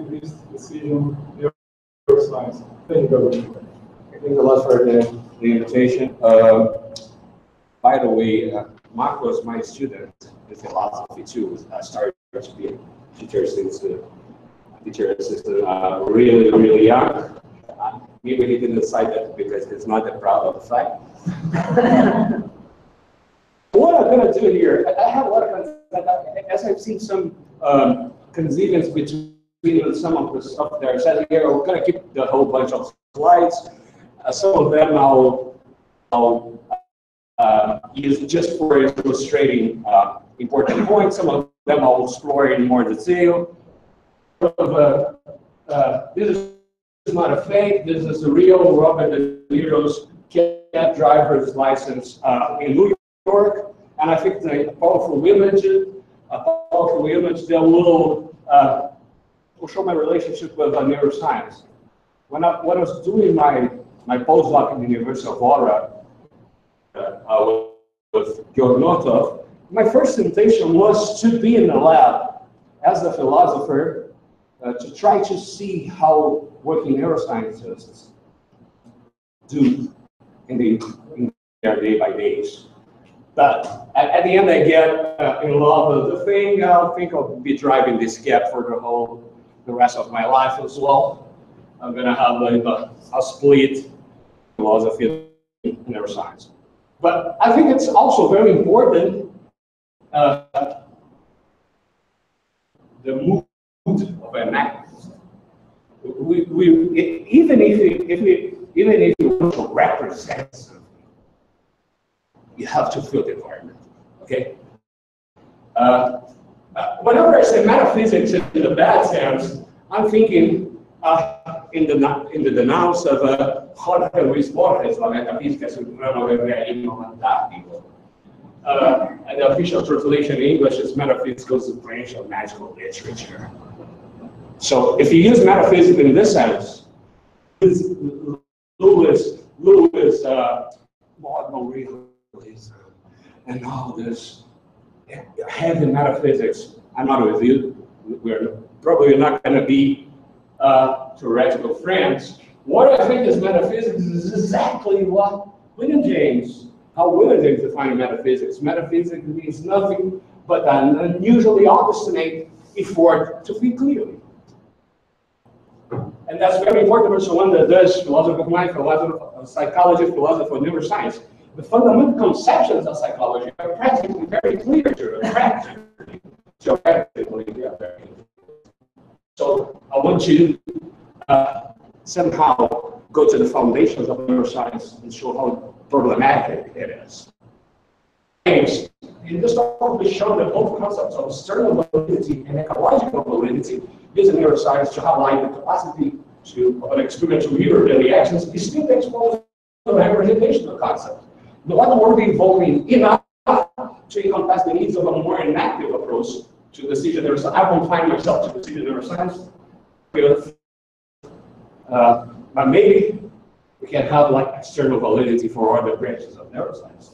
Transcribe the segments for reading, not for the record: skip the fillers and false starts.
this decision neuroscience. Thank you, Gabriel. Thank you a lot for the invitation. By the way, Mark was my student in philosophy too. I started to be a teacher assistant really, really young. Maybe he didn't decide that because he's not that proud of the fact. What I'm going to do here, I have a lot of, as I've seen some convenience between some of the stuff there. So here, we're going to keep the whole bunch of slides. Some of them I'll use just for illustrating important points. Some of them I'll explore in more detail. This is not a fake. This is a real Robert De Niro's cab driver's license in New York. And I think it's a powerful image that will show my relationship with neuroscience. When I was doing my postdoc in the University of Florida with Georg Notov, my first intention was to be in the lab as a philosopher to try to see how working neuroscientists do in their day-by-days. But at the end, I get in love with the thing. I think I'll be driving this cab for the rest of my life as well. I'm gonna have a split philosophy and neuroscience. But I think it's also very important the mood of an activist. Even if you want to represent something, you have to feel the environment. Okay. Whenever I say metaphysics in the bad sense, I'm thinking in the denounce of Jorge Luis Borges, la metafísica es una novela infantástico. And the official translation in English is metaphysical supernatural magical literature. So if you use metaphysics in this sense, Lewis, modern realism, and all this heavy metaphysics, I'm not with you. We're probably not going to be theoretical friends. What I think is metaphysics is exactly what how William James defined metaphysics. Metaphysics means nothing but an unusually obstinate effort to think clearly. And that's very important for someone that does philosophy of mind, philosophy of psychology, philosophy of neuroscience. The fundamental conceptions of psychology are practically very clear to practically. So I want you to somehow go to the foundations of neuroscience and show how problematic it is. In this talk, we show that both concepts of external validity and ecological validity using neuroscience to highlight the capacity of an experiment to mirror the reactions is still exposed to the representational concept. The one word involving enough to encompass the needs of a more inactive approach to decision neuroscience. I won't find myself to decision neuroscience, but maybe we can have like external validity for other branches of neuroscience.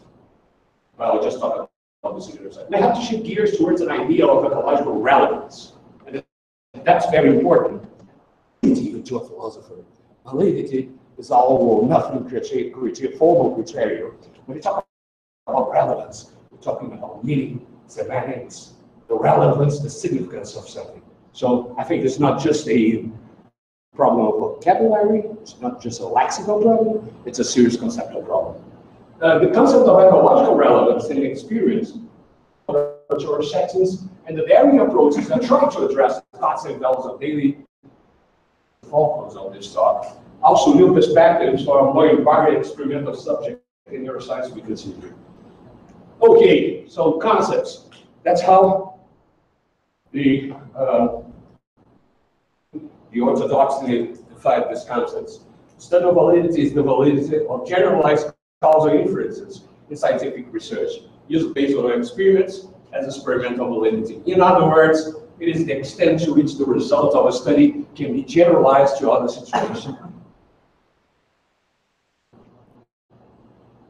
Well, I'll just talk about decision neuroscience. They have to shift gears towards an idea of ecological relevance. And that's very important to a philosopher. Validity is all or nothing criteria, formal criteria. When we talk about relevance, we're talking about meaning, semantics, the relevance, the significance of something. So I think it's not just a problem of vocabulary, it's not just a lexical problem, it's a serious conceptual problem. The concept of ecological relevance in experience, cultural settings, and the varying approaches that try to address the thoughts and values of daily focus of this talk. Also, new perspectives for a more embodied experimental subject in neuroscience we consider. Okay, so concepts. That's how the orthodoxy define these concepts. Study of validity is the validity of generalized causal inferences in scientific research, used based on experiments as experimental validity. In other words, it is the extent to which the result of a study can be generalized to other situations.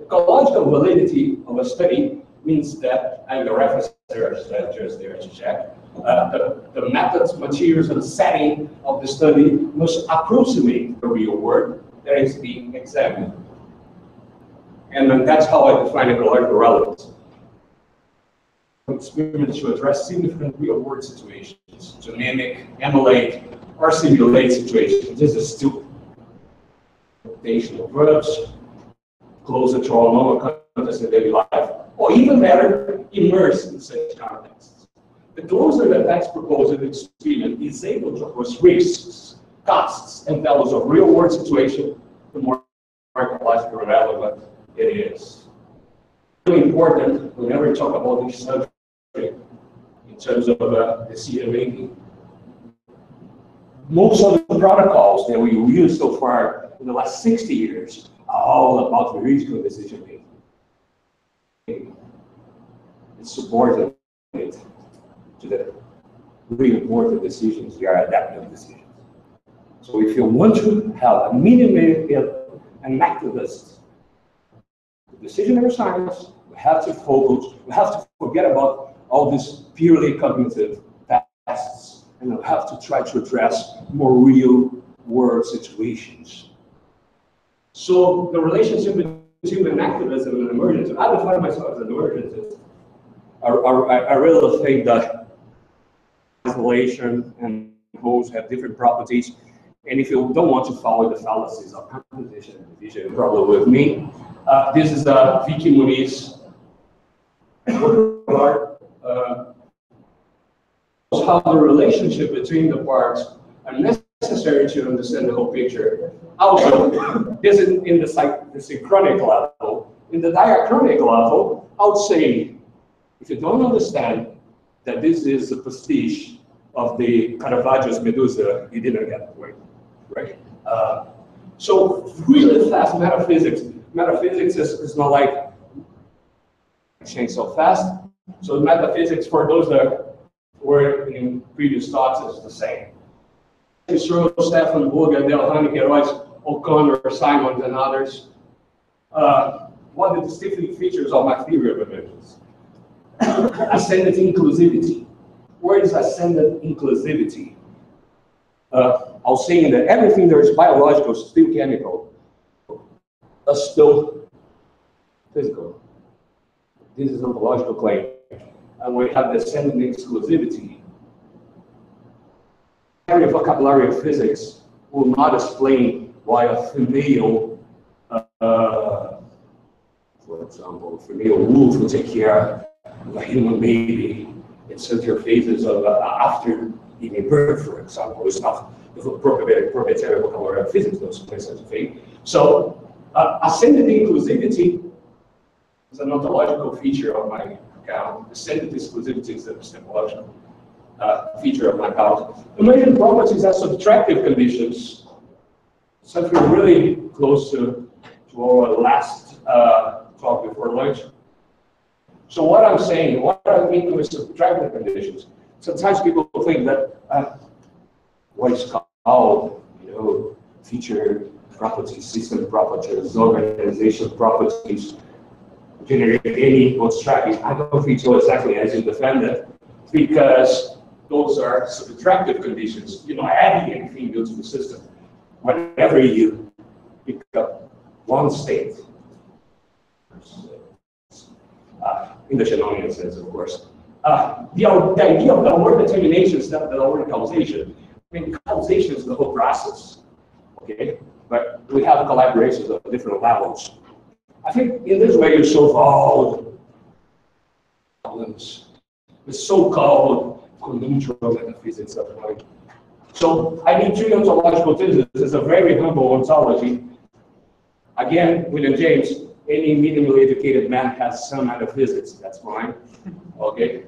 Ecological validity of a study means that, and the reference there is just there to check, The methods, materials, and setting of the study must approximate the real world that is being examined. And then that's how I define ecological relevance. Experiments to address significant real-world situations, to mimic, emulate, or simulate situations. This is still rotational verbs, closer to our normal context in daily life, or even better, immerse in such contexts. The closer the text proposed experiment is able to address risks, costs, and values of real-world situation, the more ecologically relevant it is. Really important whenever we talk about this subject in terms of decision making. Most of the protocols that we used so far in the last 60 years are all about heuristic decision making. It's subordinate to the really important decisions, they are adaptive decisions. So if you want to have a minimum and activist decision neuroscience, we have to focus, we have to forget about all these purely cognitive tests, and we have to try to address more real world situations. So the relationship between activism and emergence, I define myself as an emergentist. I really think that isolation and goals have different properties. And if you don't want to follow the fallacies of composition and division, probably with me, this is Vicky Muniz work how the relationship between the parts are necessary to understand the whole picture. Also, this is in the synchronic level. In the diachronic level, I would say, if you don't understand that this is a pastiche of the Caravaggio's Medusa, you didn't get it right? So really fast metaphysics. Metaphysics is not like change so fast. So metaphysics, for those that were in previous talks, is the same. Searle, Stefan, Boga, Delhane, Royce, O'Connor, Simons, and others. One of the distinctive features of my theory of emergence. Ascendant inclusivity. Where is ascendant inclusivity? I was saying that everything that is biological is still chemical, is still physical. This is an ontological claim. And we have the ascendant exclusivity. Every vocabulary of physics will not explain why a female, for example, a female wolf will take care of a human baby in certain phases of after giving birth, for example. It's not the proprietary vocabulary of physics, those places such a thing. So, ascendant inclusivity is an ontological feature of my account. Ascendant exclusivity is an epistemological feature of my account. Emergent properties are subtractive conditions, something really close to our last talk before lunch. So what I'm saying, what I mean with subtractive conditions, sometimes people think that what is called, feature properties, system properties, organization properties, generate any abstract. I don't think so exactly as you defend it, because those are subtractive conditions. Adding anything to the system. Whenever you pick up one state, in the Shannonian sense, of course, the idea of the word determination is not the word causation. I mean, causation is the whole process, okay? But we have collaborations of different levels. I think in this way you solve all problems with so-called conjunctural metaphysics of mind. So I need three ontological theses. This is a very humble ontology. Again, William James, any minimally educated man has some metaphysics, that's fine. Okay.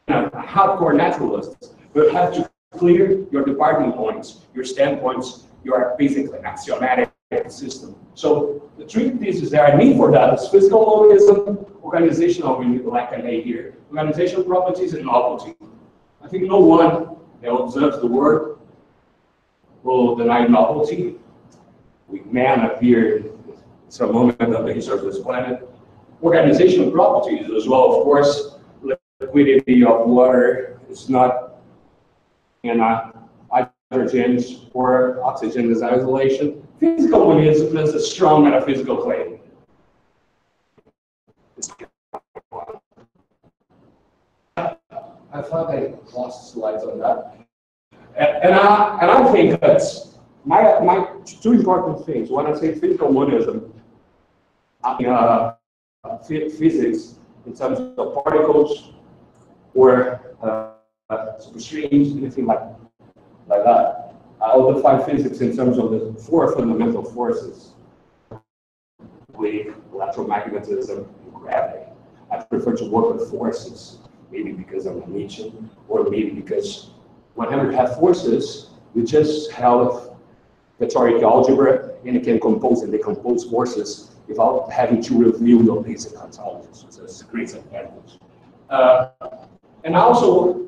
Hardcore naturalists will have to clear your departing points, your standpoints, your basically axiomatic system. So the three theses there, I need for that is physical monism, organizational, like an A here, organizational properties and novelty. I think no one that observes the world will deny novelty. Man appeared in some moment of the history of this planet. Organizational properties as well, of course, liquidity of water is not in hydrogens or oxygen is isolation. Physical monism is a strong metaphysical claim. I thought I lost slides on that. And I think that's my two important things. When I say physical monism, physics in terms of particles or superstreams, anything like that. I'll define physics in terms of the four fundamental forces: electromagnetism, and gravity. I prefer to work with forces, maybe because I'm a Nietzsche, or maybe because whenever you have forces, you just have rhetoric algebra, and you can compose and decompose forces without having to reveal your basic ontologies. So it's a great advantage. And also,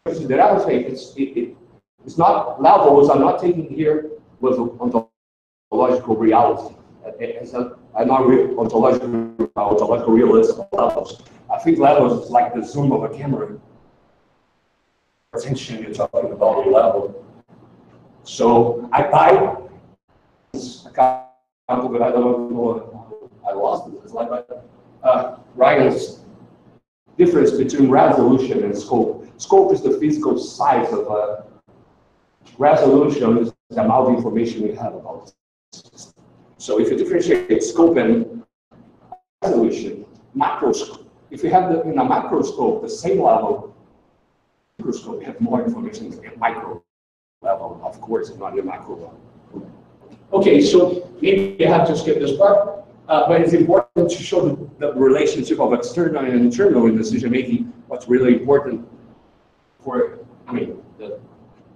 that I would say it's not levels. I'm not taking here with ontological reality. I'm not ontological realist of levels. I think levels is like the zoom of a camera. Attention, you're talking about a level. So I don't know. I lost it. It's like Ryan's difference between resolution and scope. Scope is the physical size of a resolution, is the amount of information you have about it. So if you differentiate scope and resolution, macroscope. If you have in a macroscope the same level, microscope, you have more information at micro level, of course, and not the macro level. Okay, so maybe I have to skip this part, but it's important to show the relationship of external and internal in decision making. What's really important for,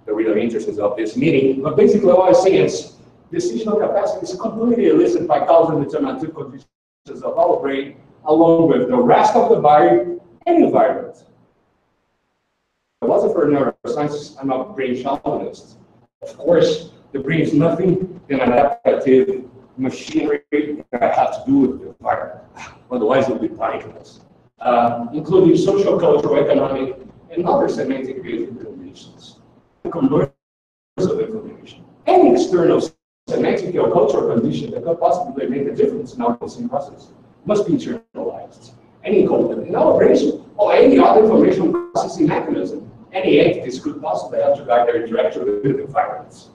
the really interesting of this meeting. But basically, what I say is decisional capacity is completely elicited by causal determinative conditions of our brain, along with the rest of the body and environment. Philosopher neuroscience, I'm a brain chauvinist. Of course, the brain is nothing than an adaptive machinery that has to do with the environment. Otherwise, it would be pointless. Including social, cultural, economic, and other semantic-based conditions. Conversions of information. Any external semantic or cultural condition that could possibly make a difference in our processing process must be internalized. Any code in our brain or any other information processing mechanism, any entities could possibly have to guide their interaction with the environments.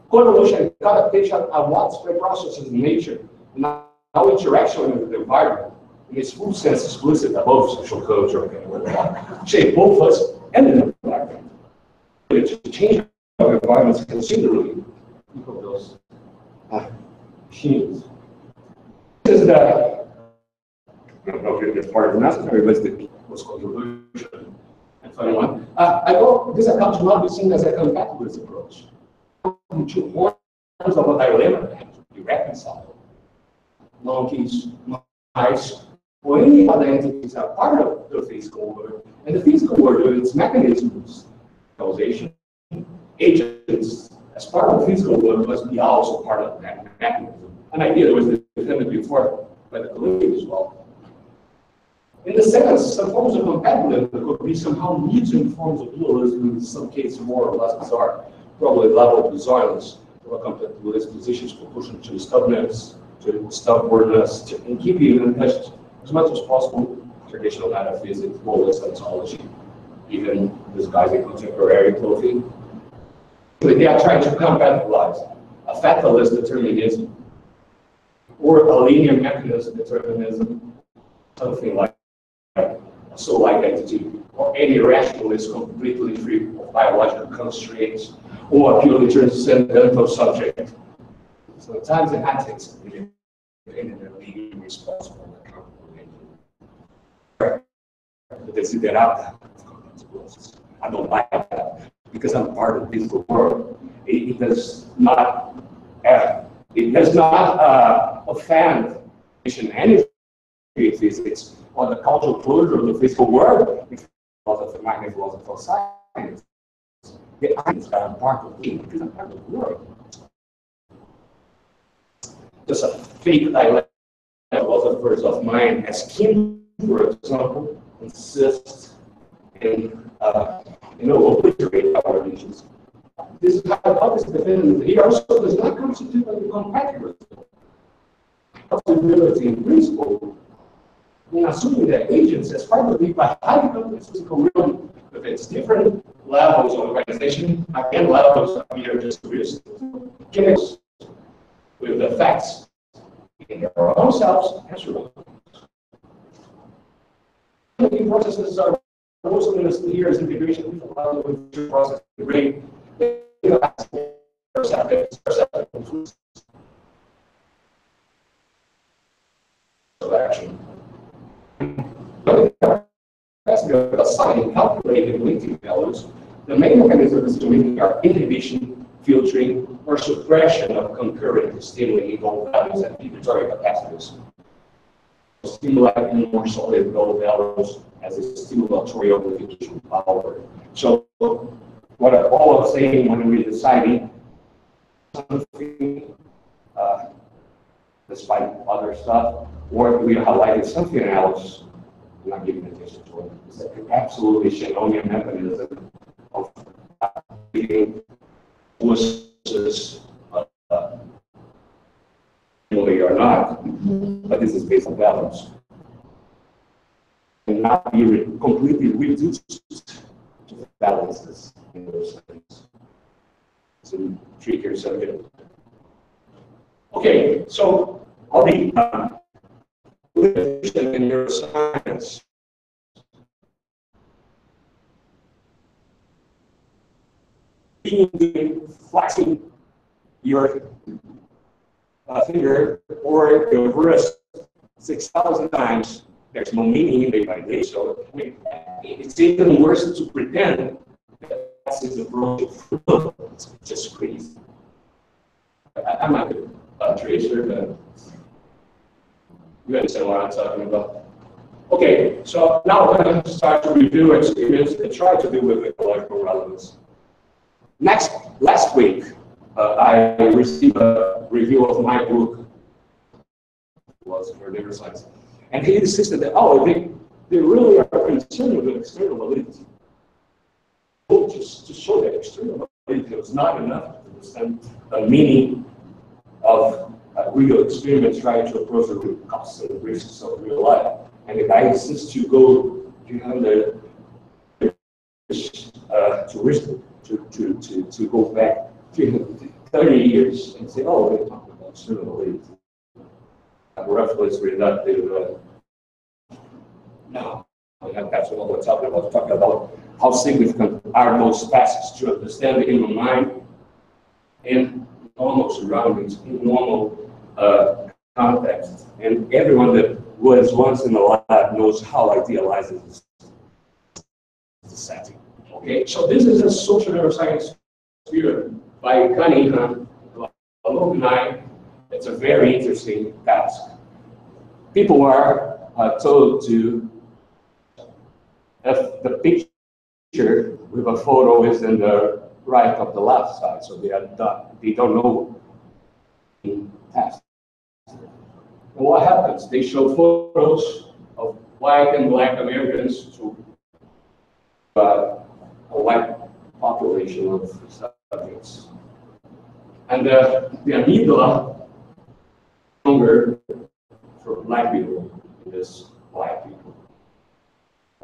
Correlation and adaptation are widespread processes in nature, and our interaction with the environment, in its full sense, explicit above social culture, shape both us and the environment. To change our environments considerably, people those machines. This is the, I don't know if it's part of the necessary, but it's the what's called revolution. And final one. This account should not be seen as a compatibilist approach. Two horns of a dilemma that have to be reconciled. Monkeys, mice, or any other entities are part of the physical world, and the physical world with its mechanisms, causation, agents, as part of the physical world, must be also part of that mechanism. An idea that was defended before by the colleague as well. In the sense, some forms of compatibilism could be somehow mutual forms of dualism, in some cases more or less bizarre, probably level of bizarreness of a compatibilist positions proportional to stubbornness, and keeping in touch as much as possible traditional metaphysics, bolus ontology, even disguising contemporary clothing. They are trying to compatibilize a fatalist determinism or a linear mechanism determinism, something like a soul-like entity, or any rationalist completely free of biological constraints, or a purely transcendental subject. Sometimes in ethics, independent and legally responsible and accountable. Desiderata of compatibilists. I don't like that because I'm part of the physical world. It does not offend any physics or the cultural closure of the physical world. Because of the magnet philosophical science, the items that I'm part of me because I'm part of the world. Just a fake dilemma philosophers of mine as Kim, for example, insist and obliterate our regions. This hypothesis defended here also does not constitute a compatibility in principle, in assuming that agents, as part of the highly complex physical realm, with its different levels of organization, again, levels of here just chemicals, with the facts in their own selves and surroundings. The processes are also listed here as integration with the process of the brain. Action. Assigning calculated weighting values, the main mechanisms to making are inhibition, filtering, or suppression of concurrent stimuli goal values and inhibitory capacities. Stimuli in more solid goal values as a stimulatory amplification power. So, what I'm all saying when we're deciding something, despite other stuff, or we highlighted something else, I'm not giving attention to it. It's an absolutely Shanonian mechanism of being versus or not, but this is based on values. And not be completely reduced to the balances in those things. It's a trickier subject. Okay, so all the in neuroscience flexing your finger or your wrist 6,000 times, there's no meaning day by day. So I mean, it's even worse to pretend that that's his approach. It's just crazy. I'm not a tracer, but you understand what I'm talking about. Okay, so now we're going to start to review experiments and try to do with ecological relevance. Last week, I received a review of my book, it was for neuroscience, and he insisted that, they really are concerned with external validity. Oh, just to show that external validity was not enough to understand the meaning of real experiments trying to approach the root costs and risks of real life. And the guy insists you go to go back 30 years and say, oh, they're talking about external validity. Reference reductive. No, that's what we're talking about. We're talking about how significant are those facets to understand the human mind in normal surroundings, in normal context. And everyone that was once in the lab knows how idealizes the setting. Okay, so this is a social neuroscience experiment by Cunningham, alumni. It's a very interesting task. People are told to, if the picture with a photo is in the right of the left side, so they don't know the task. And what happens? They show photos of white and black Americans to a white population of subjects. And the amygdala stronger for black people than this white people.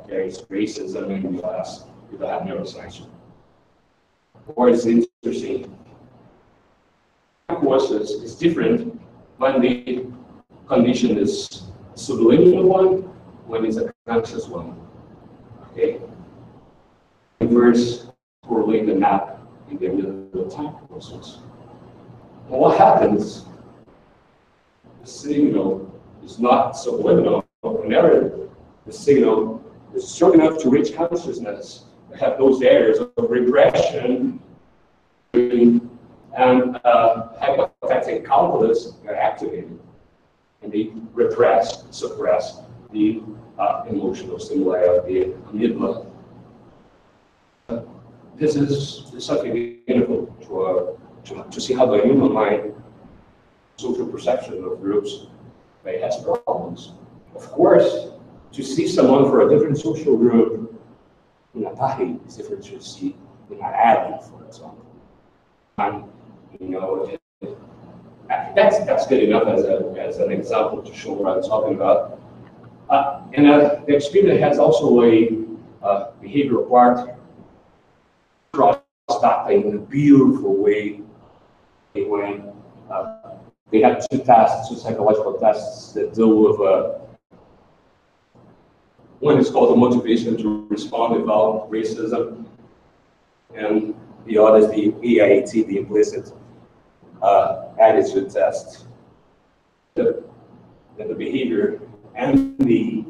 There is racism in the class. You don't have neuroscience. Or it's interesting. Courses is different when the condition is subliminal one, when it's a conscious one. Okay. Inverse correlate the map in the middle of time process. And what happens? The signal is not subliminal or narrative. The signal is strong enough to reach consciousness, to have those areas of repression and hypothetic calculus are activated, and they suppress the emotional stimuli of the amygdala. This is something meaningful to see how the human mind, social perception of groups may have problems. Of course, to see someone for a different social group in a party is different to see in an alley, for example. And, you know, that's good enough as an example to show what I'm talking about. The experiment has also a behavioral part, cross-data in a beautiful way. When they have two psychological tests that deal with one is called the motivation to respond without racism, and the other is the AIAT, the implicit attitude test. The behavior and the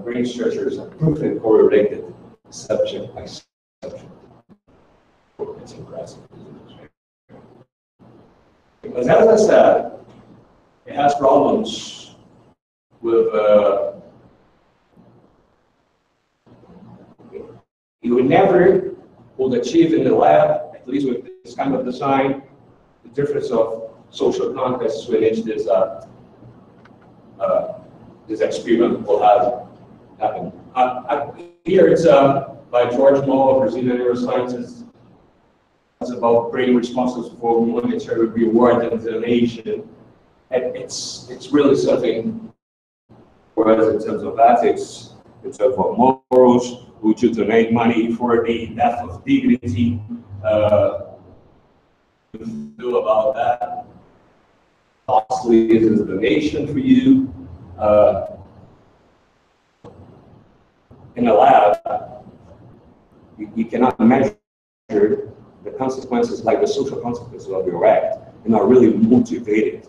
brain structures are proven correlated subject by subject. It's impressive, isn't it? Because as I said, it has problems with you would never would achieve in the lab, at least with this kind of design, the difference of social contexts in which this experiment will have happened. Here it's by George Moll, a Brazilian neuroscientist. It's about brain responses for monetary reward and donation. And it's really something for us in terms of ethics, in terms of morals. Would you donate money for the death of dignity? What do you do about that? Costly is a donation for you. In a lab, you cannot measure the consequences, like the social consequences of your act, and are really motivated.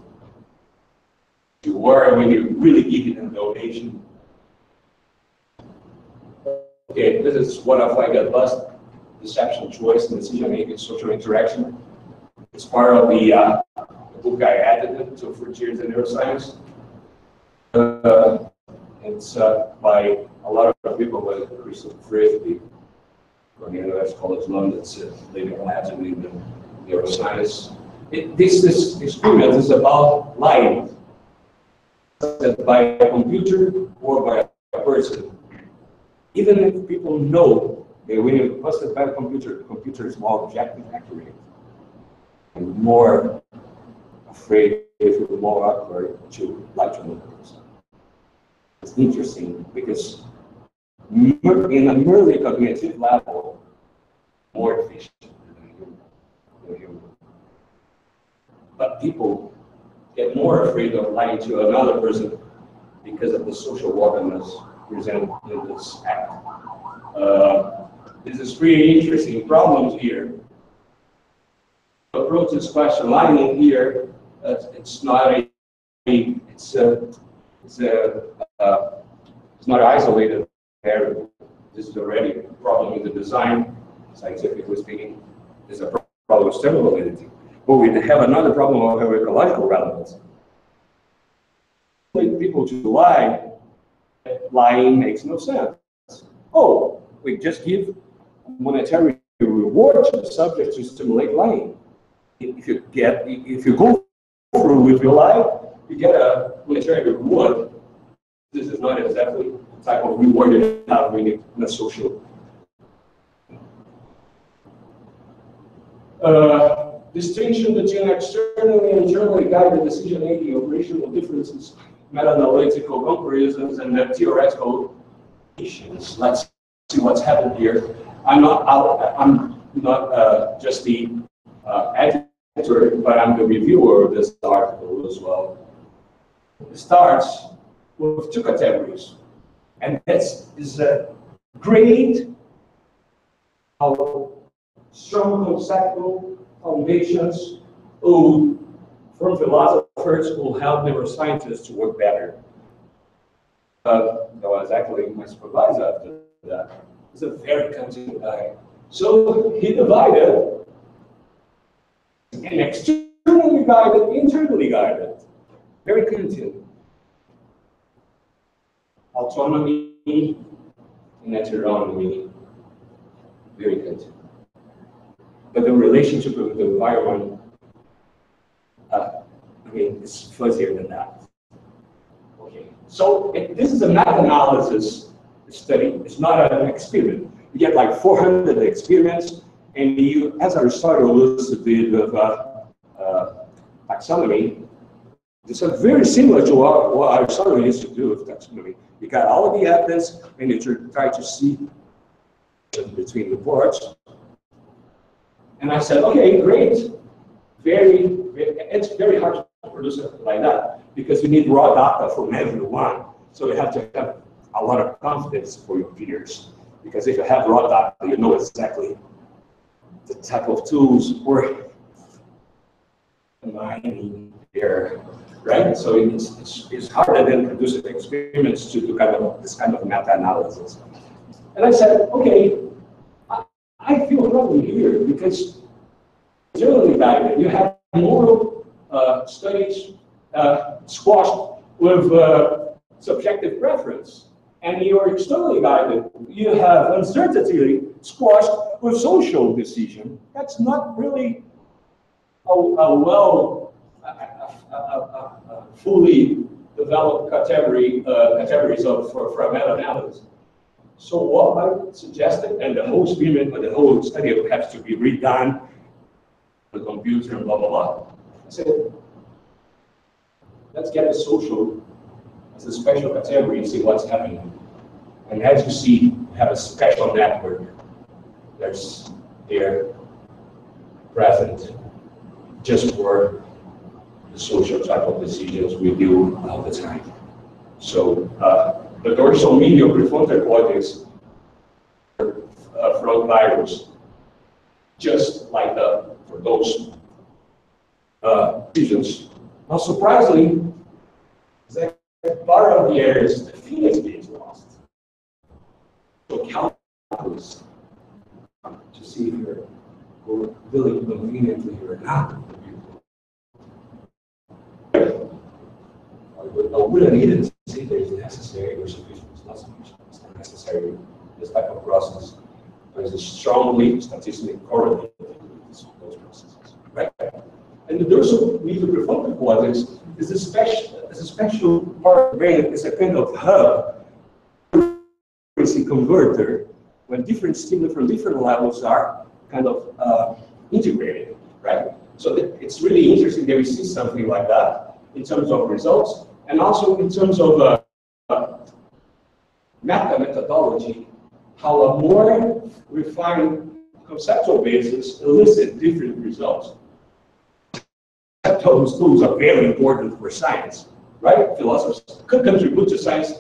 You were when you really give it a donation. Okay, this is what I find at bust: deception, choice, and decision-making, social interaction. It's part of the book I added to Frontiers in Neuroscience. It's by a lot of people, like Christopher Frith, from the University College London, that's leading labs in neuroscience. This experiment is about lying, by a computer or by a person. Even if people know that when you bust it by a computer, the computer is more objective accurate and more afraid, if you're more awkward, to lie to another person. It's interesting because in a merely cognitive level, more efficient than human. But people get more afraid of lying to another person because of the social awkwardness presented in this act. This is pretty interesting problems here. To approach this question, lying here, it's not an isolated variable. This is already a problem in the design, scientifically speaking. It's a problem of stimulus validity. But we have another problem of ecological relevance. People to lie, lying makes no sense. Oh, we just give monetary reward to the subject to stimulate lying. If you go through with your lie, you get a monetary reward. This is not exactly the type of reward you have in a social. Distinction between externally and internally guided decision-making, operational differences, meta-analytical comparisons, and theoretical issues. Let's see what's happened here. I'm not just the editor, but I'm the reviewer of this article as well. It starts with two categories, and this is a great, strong conceptual foundations from philosophers who help neuroscientists to work better. That was actually my supervisor after that. He's a very Kantian guy. So he divided an externally guided, internally guided. Very Kantian. Autonomy and heteronomy. Very Kantian. But the relationship with the environment, it's fuzzier than that. Okay, So this is a meta-analysis study. It's not an experiment. You get like 400 experiments, and you, as Aristotle elucidated with taxonomy, it's very similar to what Aristotle used to do with taxonomy. You got all of the evidence, and you try to see between the parts. And I said, okay, great. It's very hard to produce it like that because you need raw data from everyone. So you have to have a lot of confidence for your peers. Because if you have raw data, you know exactly the type of tools we're combining there, right? So it's harder than producing experiments to do this kind of meta-analysis. And I said, okay, I feel a problem here because generally guided, you have moral studies squashed with subjective preference. And you're externally guided, you have uncertainty squashed with social decision. That's not really a fully developed categories for a meta-analysis. So what I suggested, and the whole experiment or the whole study has to be redone, the computer and blah, blah, blah. I said, let's get the social as a special category and see what's happening. And as you see, you have a special network that's there, present, just for the social type of decisions we do all the time. So the dorsal medial prefrontal cortex front virus, just like for those regions. Now, surprisingly, that part of the areas, the phoenix is lost. So calculus to see if you're really conveniently or not. I wouldn't even say that it's necessary or sufficient. It's not sufficient. It's not necessary. This type of process is strongly statistically correlated with those processes, right? And the dorsal medial prefrontal cortex is a special part of the brain. It's a kind of hub, frequency converter, when different stimuli from different levels are kind of integrated, right? So it's really interesting that we see something like that in terms of results, and also in terms of methodology, how a more refined conceptual basis elicit different results. Those tools are very important for science, right? Philosophers could contribute to science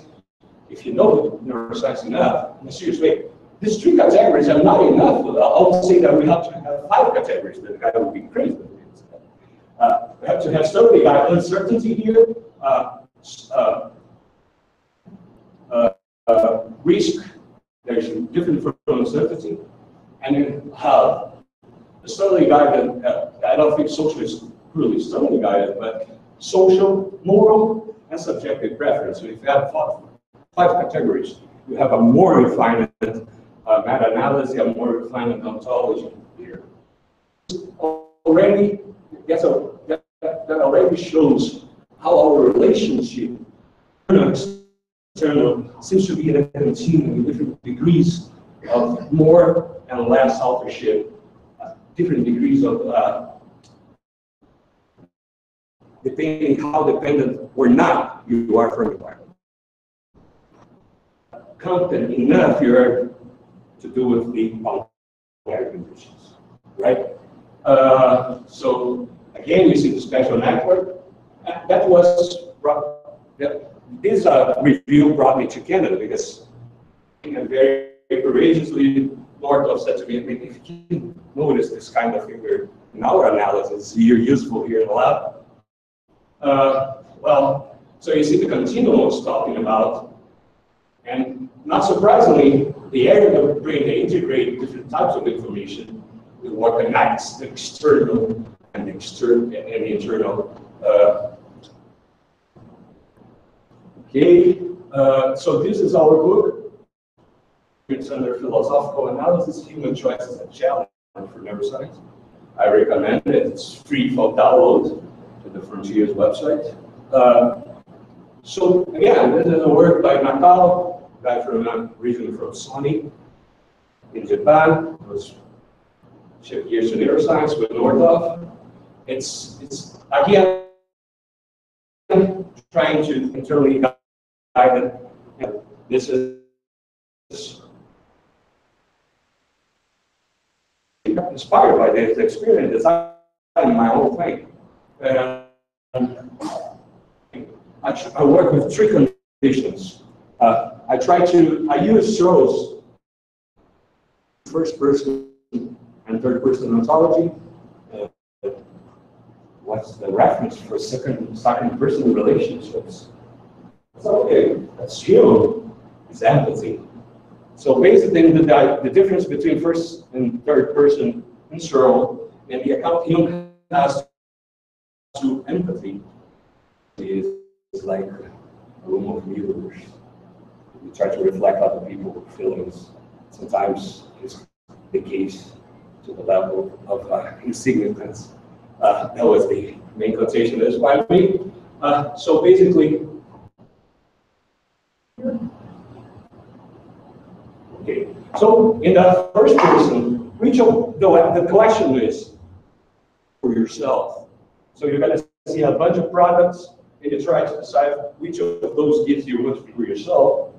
if you know neuroscience enough. In a serious way, these 3 categories are not enough. I would say that we have to have 5 categories. That would be crazy. We have to have certainly uncertainty here, risk. There's different from uncertainty, and then have certainly guided. I don't think social is really certainly guided, but social, moral, and subjective preference. So if you have 5 categories, you have a more refined meta-analysis, a more refined ontology here. Already, that already shows how our relationship, external, seems to be in a continuum in different degrees of more and less authorship, different degrees of depending how dependent or not you are from the environment. Competent enough you are to do with the boundary conditions, right? So again, we see the special network. That was this review brought me to Canada because I very courageously north of such a mean, if you can notice this kind of thing in our analysis, you're useful here in the lab. Well, so you see the continuum I was talking about, and not surprisingly, the area of the brain they integrate different types of information with what connects the external and the internal. So this is our book. It's under philosophical analysis, human choice as a challenge for neuroscience. I recommend it. It's free for download to the Frontiers website. So again, this is a work by Nakao, guy from originally from Sony in Japan. Was shipped years to neuroscience with Nordhoff. It's again trying to internally guide it. This is inspired by this experience, designing my whole thing. I work with three conditions. I use Searle's first person and third person ontology. What's the reference for second person relationships? So, okay, that's human, it's empathy. So basically, the difference between first and third person in Searle and the account Hume has to empathy is like a room of mirrors. You try to reflect other people's feelings. Sometimes it's the case to the level of insignificance. That was the main quotation that inspired me. So basically, okay. So in the first person, the question is for yourself. So you're going to see a bunch of products, and you try to decide which of those gives you what for yourself.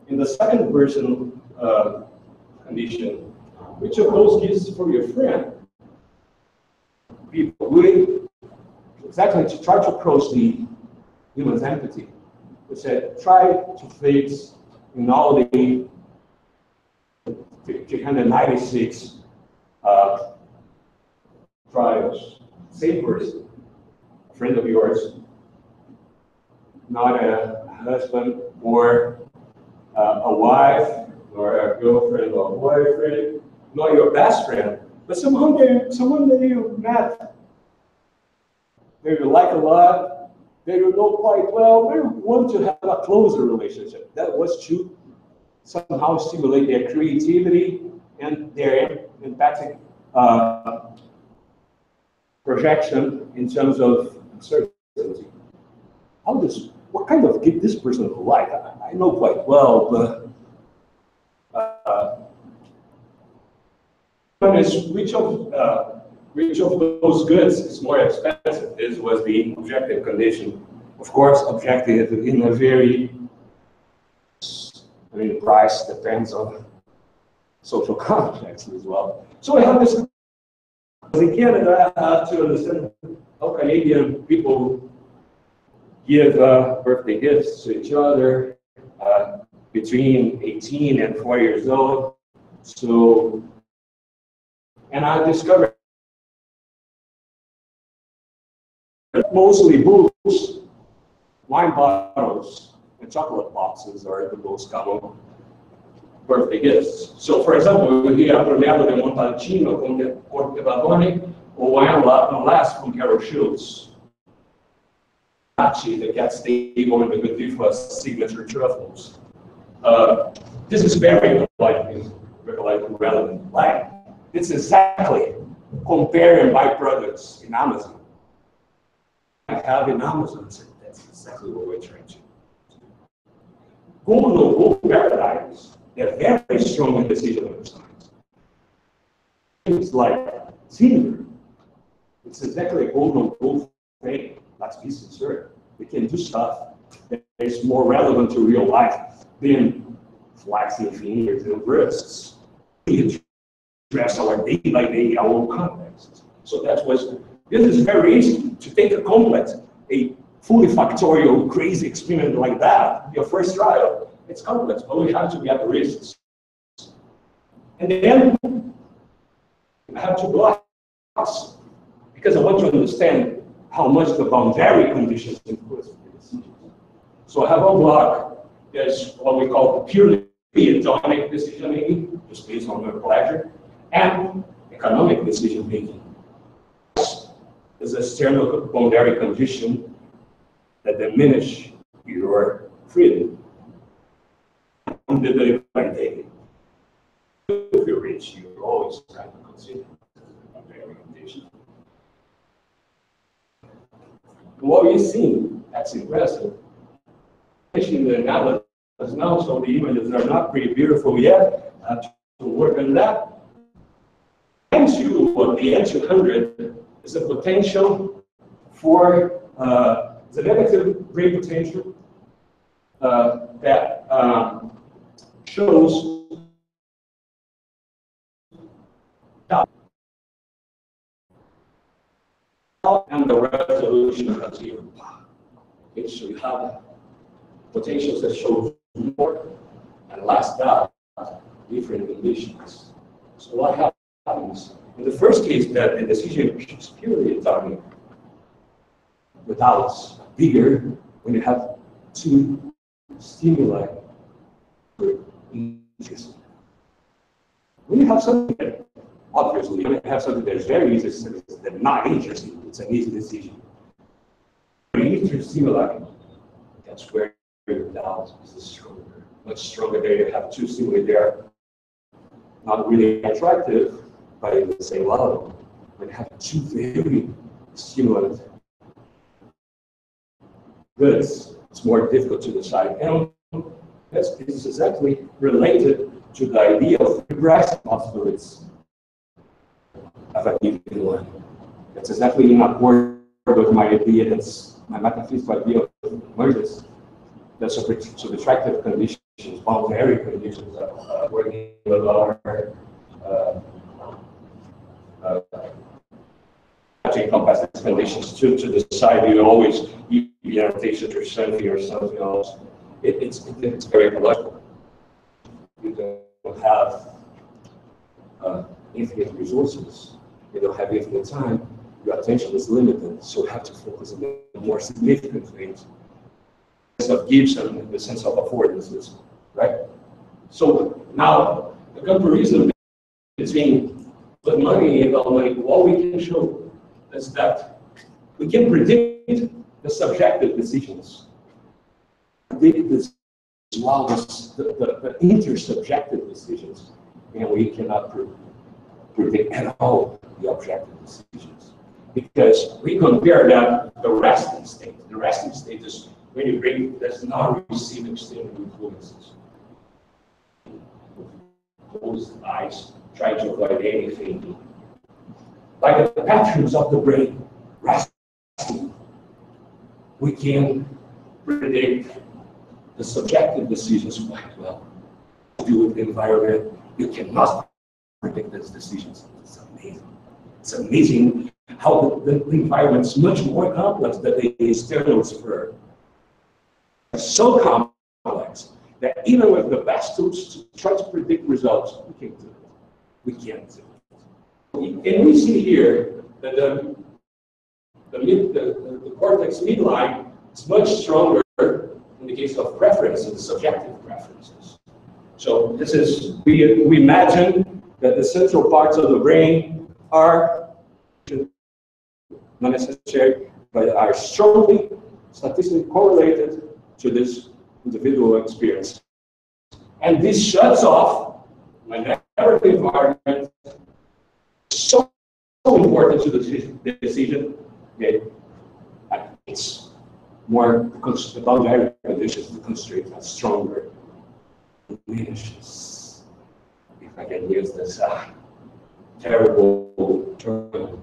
In the second person condition, which of those gives for your friend? People really exactly to try to approach the human's empathy. We said try to fix in all the 396 trials. Same person, a friend of yours, not a husband or a wife or a girlfriend or a boyfriend, not your best friend, but someone that you met, that you like a lot, that you know quite well, that you want to have a closer relationship. That was to somehow stimulate their creativity and their empathic projection in terms of uncertainty. What kind of kid this person will like? I know quite well, but which of those goods is more expensive? This was the objective condition. Of course, objective in a very, price depends on social context as well. So I have this. In Canada, I have to understand how Canadian people give birthday gifts to each other between 18 and 40 years old. So, and I discovered mostly books, wine bottles, and chocolate boxes are the most common birthday gifts. So, for example, we have Brunello de Montalcino con Cortevadone or Wine Last from Carol Schultz. Actually, the cat stable and the Godiva signature truffles. This is very relevant. Like, it's exactly comparing byproducts in Amazon. I have in Amazon, so that's exactly what we're trying to do. Go no go paradigms, they're very strong in decision of science. It's like Tinder. It's exactly a go no go thing. Let's be sincere. We can do stuff that is more relevant to real life than flexing fingers and wrists. We address our day by day, our own context. So that was, this is very easy to take a complex, a fully factorial, crazy experiment like that, your first trial. It's complex, but we have to be at the risks. And then I have two blocks because I want to understand how much the boundary conditions influence the decisions. So I have a block that's what we call purely hedonic decision making, just based on your pleasure, and economic decision making. Is a external boundary condition that diminish your freedom. If you're rich, you're always kind of consider boundary condition. what we've seen, that's impressive. In the analysis now, so the images are not pretty beautiful yet. I have to work on that. N2 or the N200 is a potential for the negative brain potential that shows and the resolution of 0. Okay, so you have potentials that show more and less data, different conditions. So what happens? In the first case, that the decision is purely atomic, without bigger when you have two stimuli. When you have something that, obviously, when you have something that is very easy, that's not interesting, it's an easy decision. When you need stimuli, that's where your doubt is stronger, much stronger. There you have two stimuli there, not really attractive, but in the same level. When you have two very stimulant goods, it's more difficult to decide. And this is exactly related to the idea of regressive possibilities of a given one. That's exactly in accord with my idea, that's my metaphysical idea of mergers. The subtractive conditions, boundary conditions, working with our encompass conditions to decide you always orientation or something else. It's very logical. You don't have infinite resources. You don't have infinite time. Your attention is limited, so you have to focus on the more significant things. Of Gibson, in the sense of affordances, right? So now the comparison between the money and the money, what we can show is that we can predict the subjective decisions, predict this, well, the intersubjective decisions, and we cannot predict at all the objective decisions because we compare that to the resting state. The resting state is when you bring does not receive external influences. Close the eyes, try to avoid anything. Like the patterns of the brain, resting, we can predict the subjective decisions quite well. Do with the environment, you cannot predict those decisions. It's amazing. It's amazing how the environment is much more complex than the external sphere. So complex that even with the best tools to try to predict results, we can't do it. We can't do it. And we see here that the cortex midline is much stronger in the case of preferences, subjective preferences. So this is, we imagine that the central parts of the brain are not necessary, but are strongly statistically correlated to this individual experience. And this shuts off whenever the environment is so important to the decision. Okay? It's more the boundary conditions, the constraints are stronger. Diminishes. If I can use this terrible term.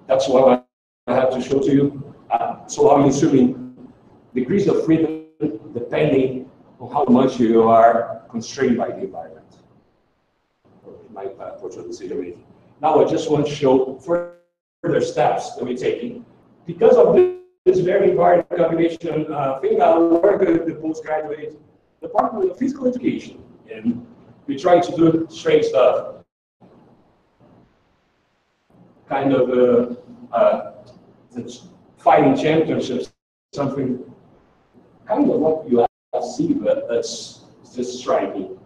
That's what I have to show to you. So I'm assuming degrees of freedom depending on how much you are constrained by the environment. My approach of decision making. Now I just want to show further steps that we're taking. Because of this very important combination thing, I'll work with the postgraduate department of physical education. And we try to do strange stuff. Kind of fighting championships, something kind of what you see, but that's just striking.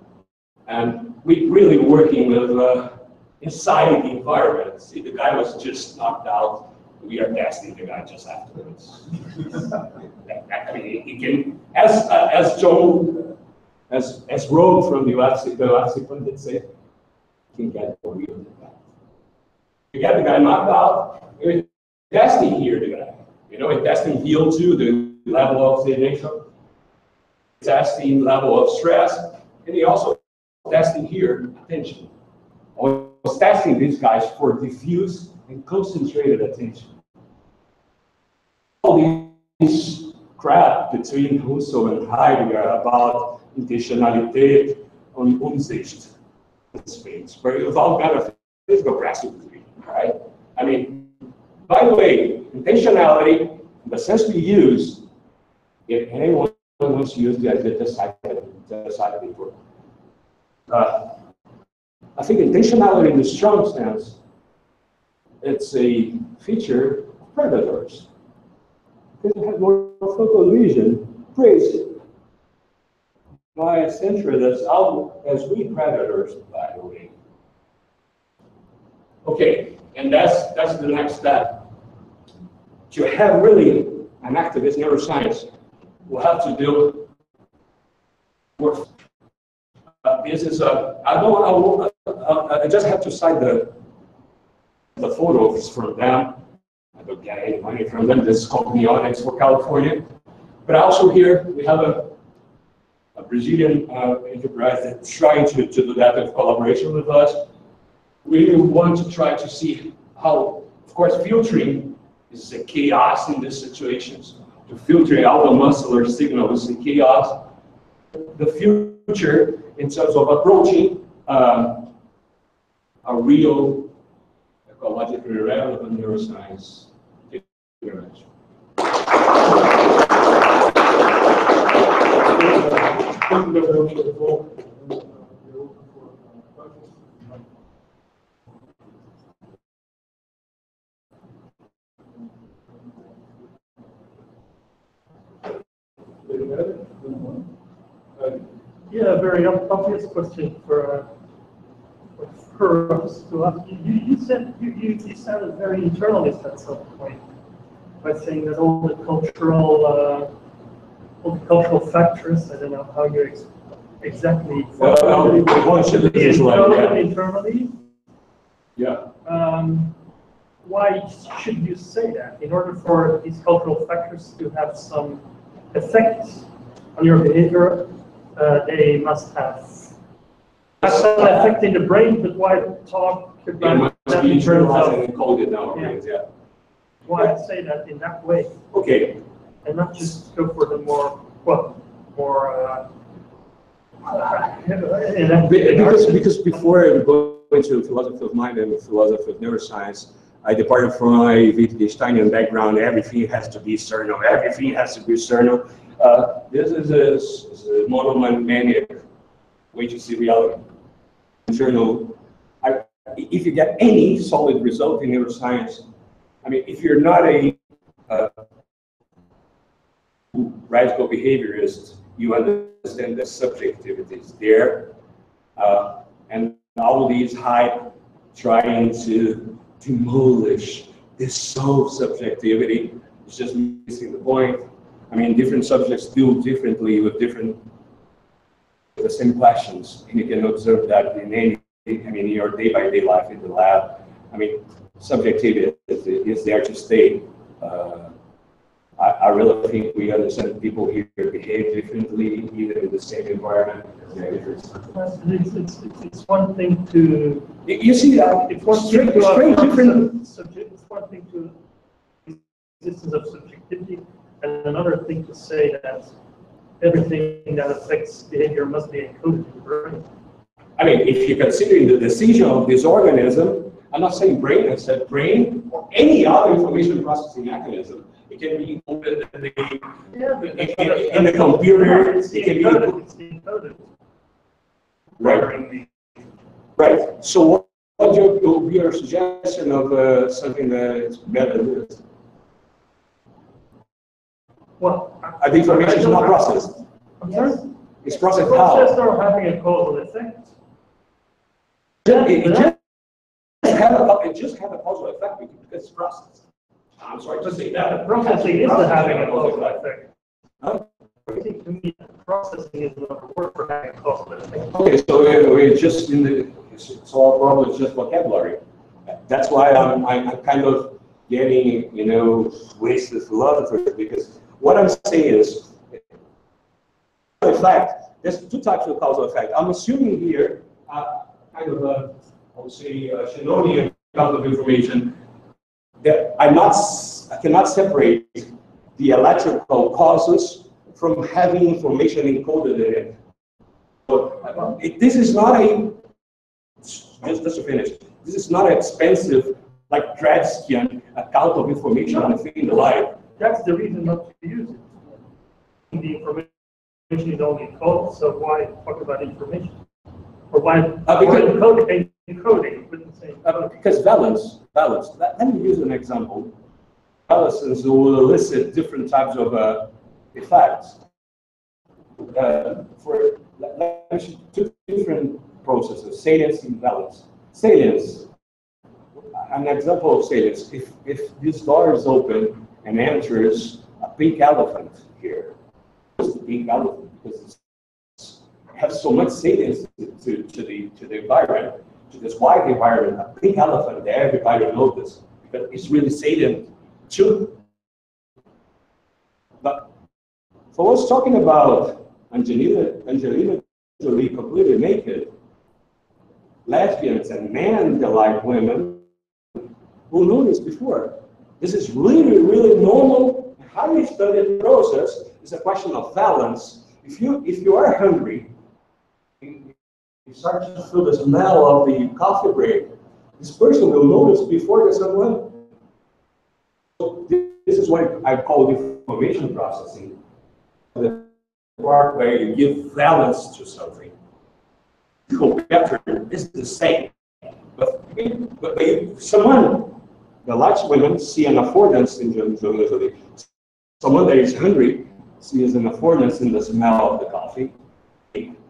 And we really working with inside the environment. See, the guy was just knocked out. We are testing the guy just afterwards. I mean, he can, as Joe, as Rogue from the UFC pundit said, he can get the real. You get the guy knocked out. testing here the guy. You know, in testing VO2, the level of sedation, testing level of stress, and he also testing here attention. I was testing these guys for diffuse and concentrated attention. All these crap between Russo and Heidegger about intentionality on Umsicht space, but it was all kind of physical practically, right? I mean, by the way, intentionality, the sense we use, if anyone wants to use the idea decided before. I think intentionality in the strong sense, it's a feature of predators. Because it has more focal lesion praised by a century that's out as we predators, by the way. Okay, and that's the next step. To have really an activist neuroscience, we'll have to do work. This is I just have to cite the photos from them. I don't get any money from them. This is called Neonics for California. But also here we have a Brazilian enterprise that's trying to do that in collaboration with us. We want to try to see how, of course, filtering is a chaos in these situations. To filter out the muscular signal is a chaos. The future, in terms of approaching a real ecologically relevant neuroscience. Thank you very much. Yeah, a very obvious question for us to ask. You said you sounded very internalist at some point by saying that all the cultural factors. I don't know how you exactly. Internally. Yeah. Why should you say that? In order for these cultural factors to have some effect on your behavior, they must have some effect in the brain, but why talk about that in terms of encoded nowadays, yeah. Why say that in that way? Okay. And not just go for the more because before I go into philosophy of mind and philosophy of neuroscience, I departed from my Wittgensteinian background. Everything has to be external. Everything has to be external. This is a monomaniac way to see reality. Internal. If you get any solid result in neuroscience, I mean, if you're not a radical behaviorist, you understand that subjectivity is there, and all these hype trying to demolish this subjectivity is just missing the point. I mean, different subjects deal differently with the same questions, and you can observe that in your day-by-day life in the lab. I mean, subjectivity is there to stay. I really think we understand people here behave differently, even in the same environment. It's one thing to. You see that it's one thing to different. It's one thing to existence of subjectivity, and another thing to say that everything that affects behavior must be included in the brain. I mean, if you're considering the decision of this organism, I'm not saying brain, I said brain or any other information processing mechanism. It can be included in the computer. It can be encoded. Right. Right. So what would be your suggestion of something that is better than this? Well, the information is not processed. I'm sorry? It's processed how? It's how? not having a causal effect. It just had a causal effect because it's processed. I'm sorry to say that. The processing is having a causal effect. Huh? I think to me, processing is another word for having a causal effect. Okay, so we're just it's all probably just vocabulary. That's why I'm kind of getting, wasted philosophers, because what I'm saying is, effect, there's two types of causal effect. I'm assuming here, kind of a, I would say, Shanonian amount of information that I cannot separate the electrical causes from having information encoded in it. So, this is not just to finish, this is not an expensive, like Dredskian account of information on a thing in the life. That's the reason not to use it. The information is only code, so why talk about information? Or why encoding with the same code? Because valence. Let me use an example. Valence will elicit different types of effects. For two different processes, salience and valence. Salience, an example of salience, if this door is open and enters a pink elephant here, it's a pink elephant because it has so much salience to the environment, to this wide environment. A pink elephant, everybody knows this, because it's really salient too. But so I was talking about Angelina Jolie completely naked, lesbians and men that like women who knew this before. This is really, really normal, highly studied process. It's a question of balance. If you are hungry, you start to feel the smell of the coffee break. This person will notice before there's someone. So this is what I call information processing. The part where you give balance to something. Co-pattern is the same. But if someone, the large women see an affordance in Jolie. Someone that is hungry sees an affordance in the smell of the coffee,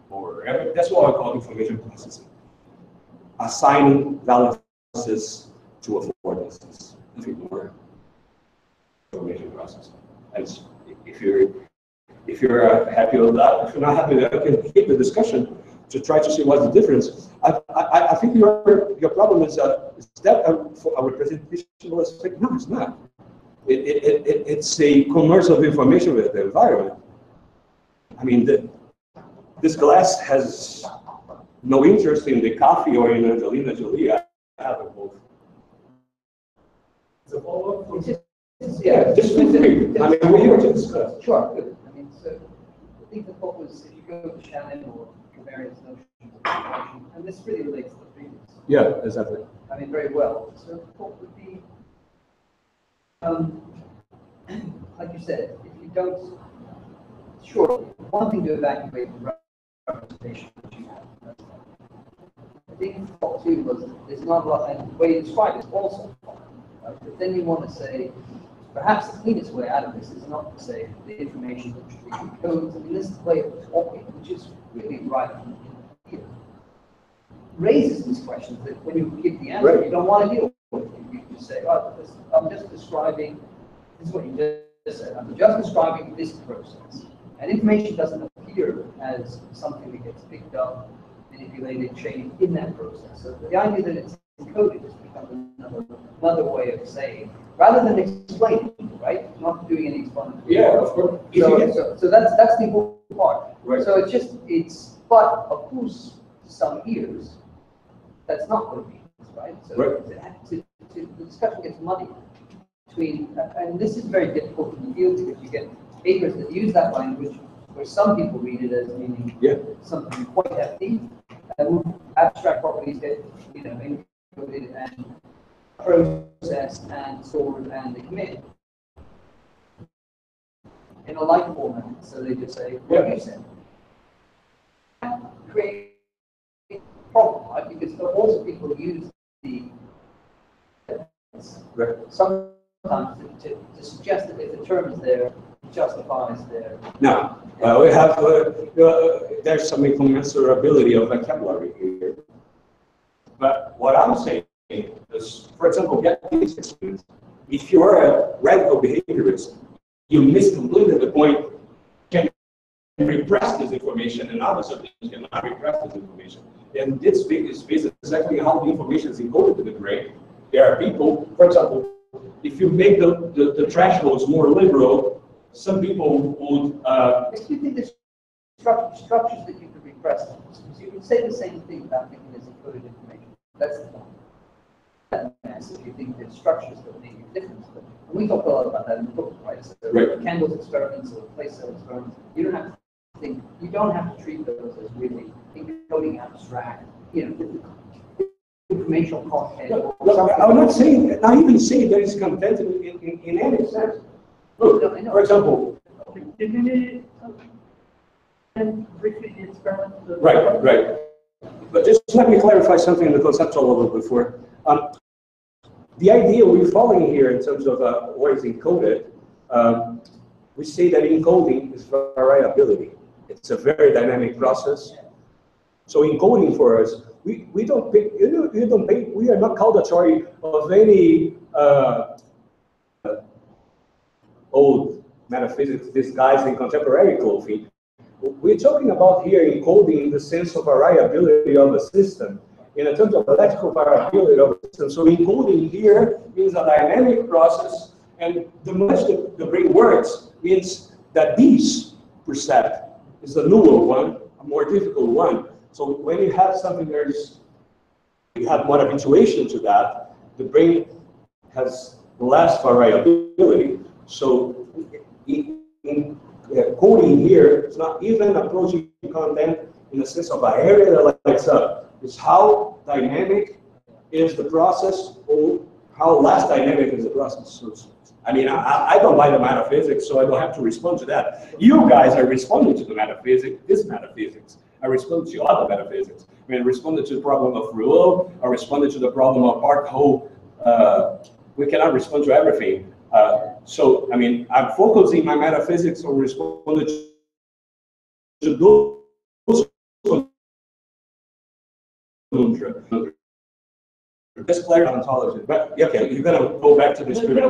or whatever. That's what I call information processing. Assigning balances to affordances. Nothing more. Information processing. And if you're happy with that, if you're not happy with that, I can keep the discussion to try to see what's the difference. I think your problem is that a representational aspect. No, it's not. It's a commerce of information with the environment. I mean, this glass has no interest in the coffee or in Angelina Jolie. I have it both. It's a follow-up. Yeah, just feel free. I mean, we're here to discuss. Sure, good. I mean, so I think the thought was if you go to Shannon or various notions of information, and this really relates to the previous. Yeah, exactly. I mean, very well. So the thought would be, like you said, if you don't, sure, one thing to evacuate the representation that you have. I think the thought too was that there's not a lot, and the way you describe it is also fine, right? But then you want to say, perhaps the cleanest way out of this is not to say the information that should be encoded. I mean, this way of talking, which is really right here, raises these questions that when you give the answer, you don't want to deal with it. You just say, oh, I'm just describing, this is what you just said, I'm just describing this process. And information doesn't appear as something that gets picked up, manipulated, changed in that process. So the idea that it's encoded has become another way of saying, rather than explaining, right? Not doing any explanatory. Yeah, of course. So that's the important part. Right. So but of course, to some ears, that's not what it means, right? So the discussion gets muddy between, and this is very difficult in the field because you get papers that use that language where some people read it as meaning something quite hefty, and abstract properties get, encoded and processed and stored and they commit in a light format. So they just say, what you said. Create a problem, right? Because also people use the sometimes to suggest that if the term is there, it justifies their. Now, we have there's some incommensurability of vocabulary here. But what I'm saying is, for example, get this experience. If you are a radical behaviorist, you miss completely the point. Can repress this information, and other subjects cannot repress this information. And this is based exactly how the information is encoded to the brain. There are people, for example, if you make the thresholds more liberal, some people would. If you think there's structures that you could repress, you could say the same thing about thinking there's encoded information. That's the point. If you think there's structures that make a difference, but we talk a lot about that in the book, right? So right. Candles experiments or place cell experiments, you don't have to think, you don't have to treat those as really encoding abstract, informational content. I'm not saying, not even saying there is content in any sense. Look, for example. Did we briefly experiment? Right. But just let me clarify something in the conceptual level before. The idea we're following here in terms of what is encoded, we say that encoding is variability. It's a very dynamic process. So encoding for us, we don't pay, you don't pay, we are not caudatory of any old metaphysics disguised in contemporary clothing. We're talking about here encoding in the sense of variability of a system, in terms of electrical variability of a system. So encoding here means a dynamic process, and the much the brain works means that this percept is a newer one, a more difficult one. So when you have something you have more habituation to that, the brain has less variability. So in coding here, it's not even approaching content in the sense of an area that lights up. It's how dynamic is the process, or how less dynamic is the process. So, I mean, I don't buy the metaphysics, so I don't have to respond to that. You guys are responding to the metaphysics, this metaphysics. I responded to other metaphysics. I mean, I responded to the problem of Rouault, I responded to the problem of Park-Ho. We cannot respond to everything. So, I mean, I'm focusing my metaphysics on responding to those. Just clarify ontology. But okay, you're gonna go back to the spirit.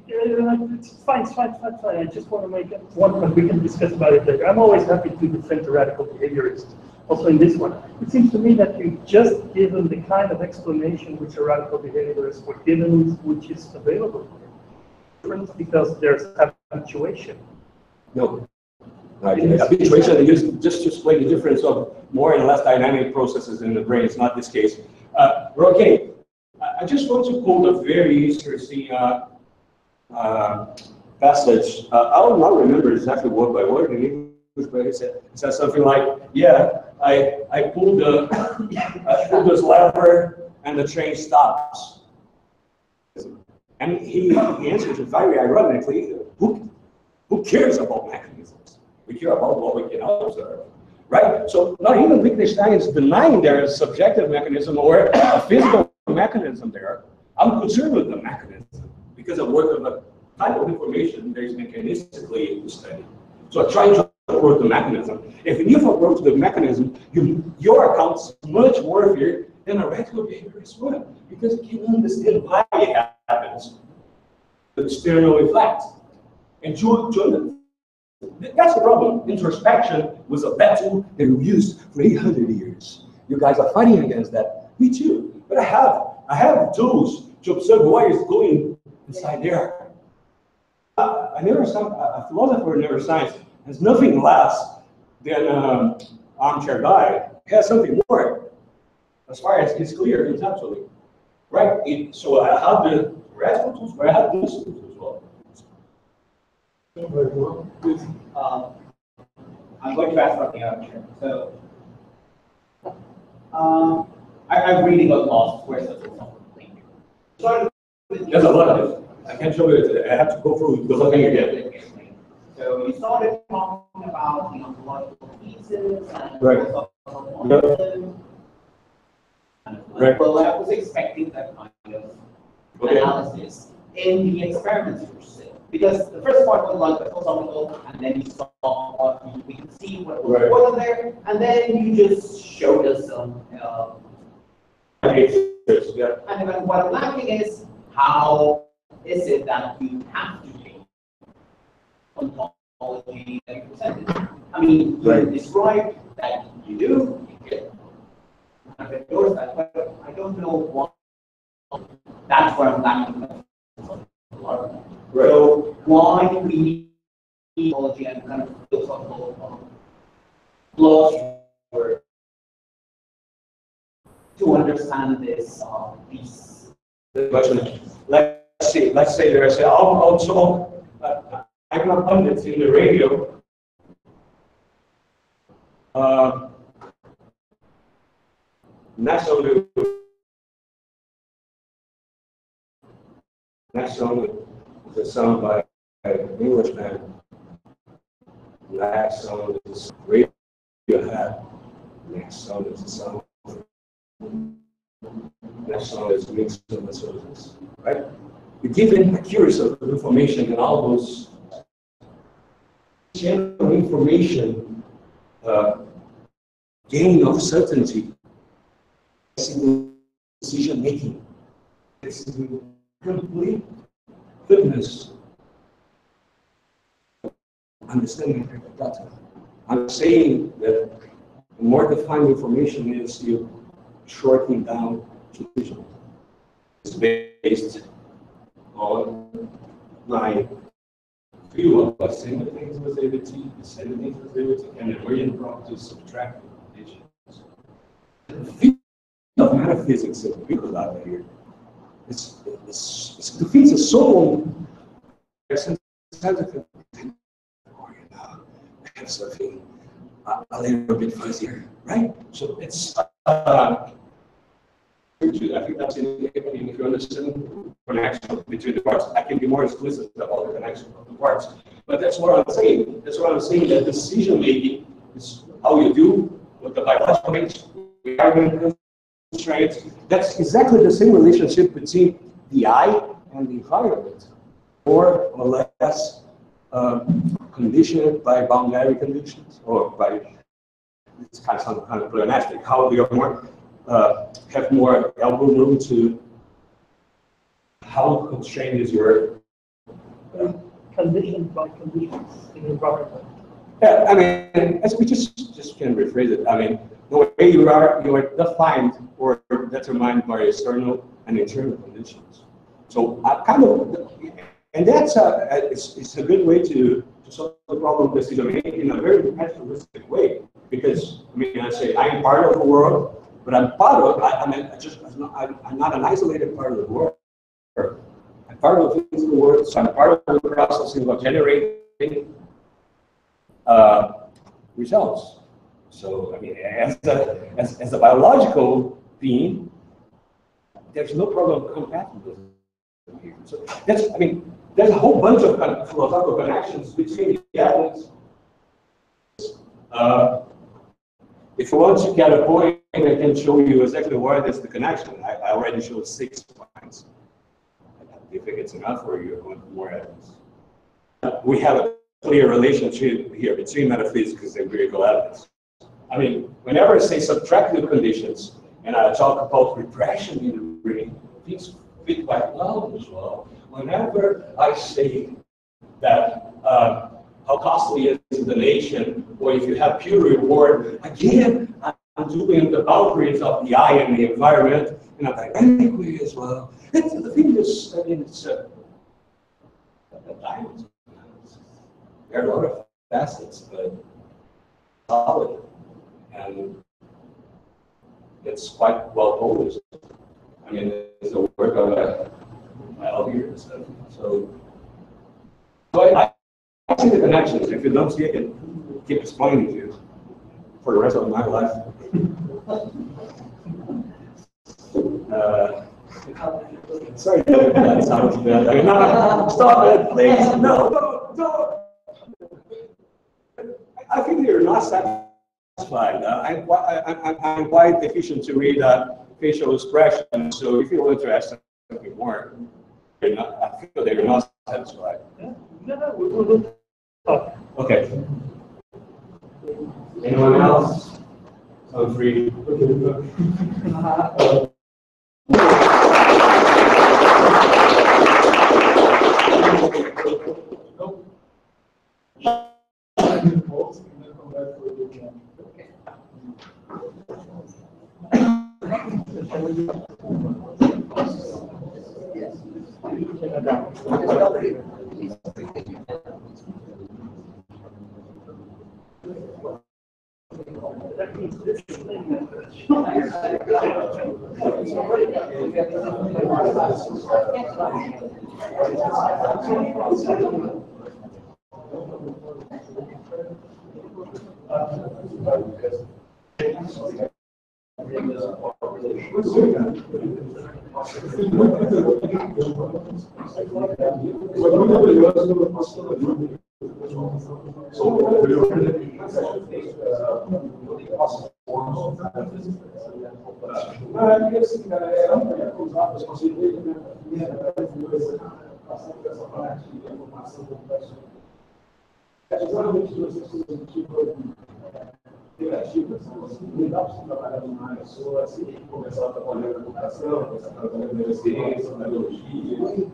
It's fine. I just want to make one point. We can discuss about it later. I'm always happy to defend the radical behaviorist. Also in this one, it seems to me that you just given the kind of explanation which a radical behaviorist would given, which is available. Because there's habituation. No. Habituation is just to explain the difference of more and less dynamic processes in the brain. It's not this case. Okay, I just want to quote a very interesting passage. I will not remember exactly word by word in English, but it says something like, "Yeah, I pulled this lever and the train stops." And he answers it very ironically, who cares about mechanisms? We care about what we can observe, right? So not even Wittgenstein is denying there is a subjective mechanism or a physical mechanism there. I'm concerned with the mechanism because I work with a type of information that is mechanistically studied. So I'm trying to approach the mechanism. If you approach the mechanism, your account is much worthier than a radical behaviorist would, because you can understand why it happens. The external effect. And that's the problem. Introspection was a battle that we used for 800 years. You guys are fighting against that. Me too. But I have tools to observe what is going inside there. A philosopher in neuroscience has nothing less than an armchair guy. He has something more, as far as it's clear conceptually. Right? So I have the radical tools, but I have those tools as well. I'm going to ask something out here. So, I really got lost. Where's the tool? There's a lot of it. I can't show you today. I have to go through the whole thing again. So you started talking about the ontological pieces and right. Right. Well, I was expecting that kind of analysis in the experiments you were saying. Because the first part was like the philosophical, and then you saw what we could see what was there, and then you just showed us some. Yeah. And then what I'm lacking is how is it that you have to take ontology that you presented? I mean, you described that you do. I endorse that, but I don't know what. That's where I'm lacking. why we need technology and kind of philosophical laws to understand this piece. Let's say there's also I'm not pundits in the radio. Next song is a song by an Englishman. Next song is Radiohead. Next song is a song. Next song is Mixed Services. Right? You're given accuracy of information and all those general information, gain of certainty, decision making. This is complete fitness, understanding of data. I'm saying that the more defined information is, you shorten down decision. It's based on my view of the same things with liberty, the same things with liberty, and the way brought to subtract conditions. The field of metaphysics that we put out here, it defeats a soul. Have something a little bit fuzzier, right? So it's I think that's if you understand connection between the parts. I can be more explicit about the connection of the parts. But that's what I'm saying. That's what I'm saying, that decision making is how you do with the biological rates, environment constraints. That's exactly the same relationship between the eye and the environment, more or less conditioned by boundary conditions, or by, it's kind of pleonastic. How do you more have more elbow room to how constrained is your conditioned by conditions in the environment. Yeah, I mean, as we just can rephrase it. I mean, the way you are defined or determined by external and internal conditions. So and that's it's a good way to solve the problem of decision making in a very naturalistic way. Because I mean, I say I'm part of the world, but I'm part of. I'm not an isolated part of the world. I'm part of the things in the world, so I'm part of the processing of generating results. So I mean, as a biological being, there's no problem compatible here. So that's, I mean, there's a whole bunch of philosophical connections between the elements. If you want to get a point, I can show you exactly where there's the connection. I already showed 6 points. If it's enough, or you want more evidence. We have a clear relationship here between metaphysics and empirical evidence. I mean, whenever I say subtractive conditions and I talk about repression in the brain, things fit quite well as well. Whenever I say that how costly is the nation, or if you have pure reward, again, I'm doing the boundaries of the eye and the environment in a dynamic way as well. The thing is, I mean, it's the diamonds. There are a lot of facets, but solid, and it's quite well posed. I mean, it's a work of my elder and stuff. So I see the connections. If you don't see it, I can keep explaining to you for the rest of my life. Sorry, that sounds bad. I mean, no, stop it, please. No. I think you're not satisfied. I'm quite efficient to read facial expression. So if you want to ask something more, I feel that you're not satisfied. No, we will talk. Okay. Anyone else? I'm free. Yes. Não dá para você trabalhar numa área só, assim, começar a trabalhar na computação, começar a trabalhar na ciência, na biologia.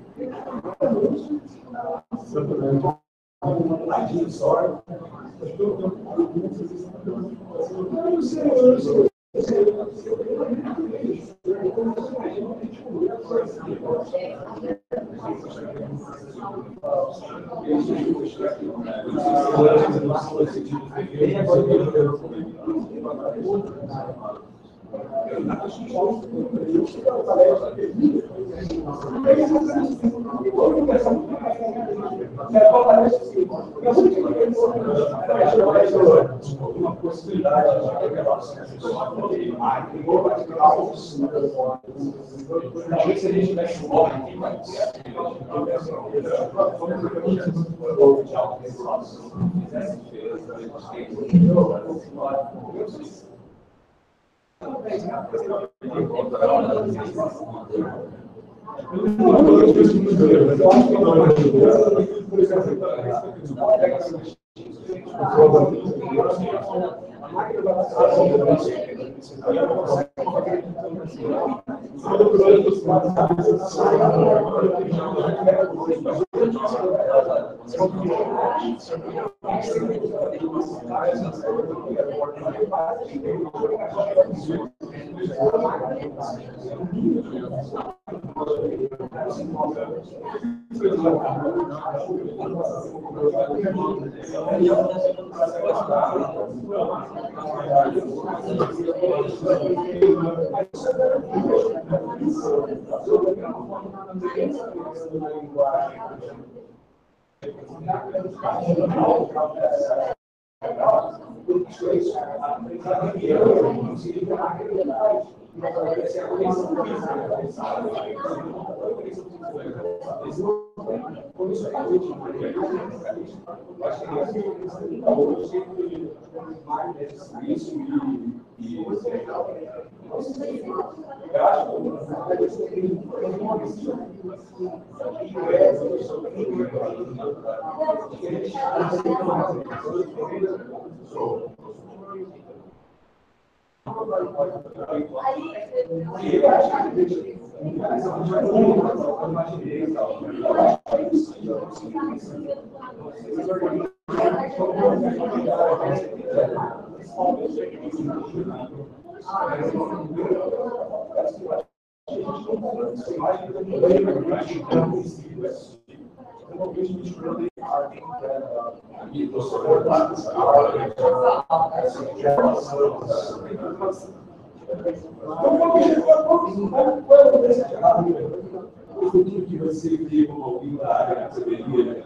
Um ladinho só. Uma possibilidade de talvez se a gente tivesse um homem aqui, mas que você vê como alguém da área que deveria